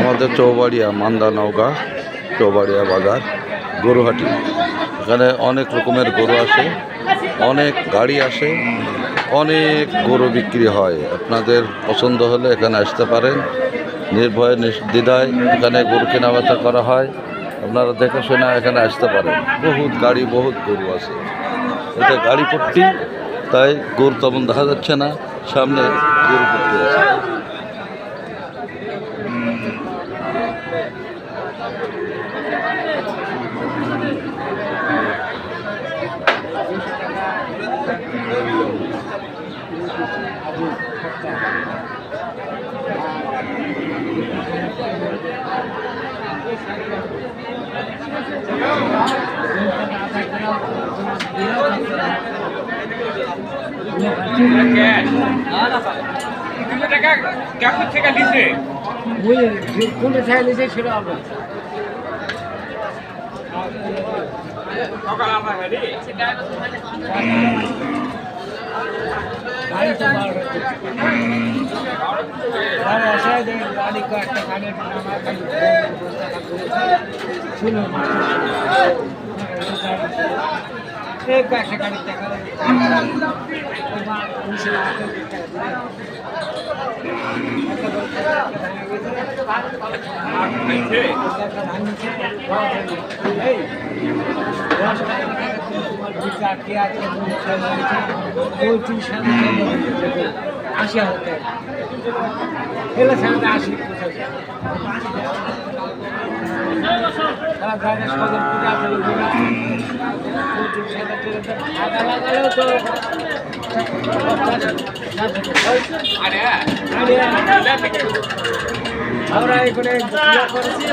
আমাদের চৌবাড়িয়া মান্দা নওগাঁ চৌবাড়িয়া বাজার গরুহাটি। এখানে অনেক রকমের গরু আসে, অনেক গাড়ি আসে, অনেক গরু বিক্রি হয়। আপনাদের পছন্দ হলে এখানে আসতে পারেন, নির্ভয়ে নির্দ্বিধায় এখানে গরু কেনা বেচা করা হয়। আপনারা দেখে শুনে এখানে আসতে পারেন। বহুত গাড়ি, বহুত গরু আছে, এটা গাড়ি ভর্তি, তাই গরু তেমন দেখা যাচ্ছে না, সামনে গরু ভর্তি আছে। আমরা এখানে করেছি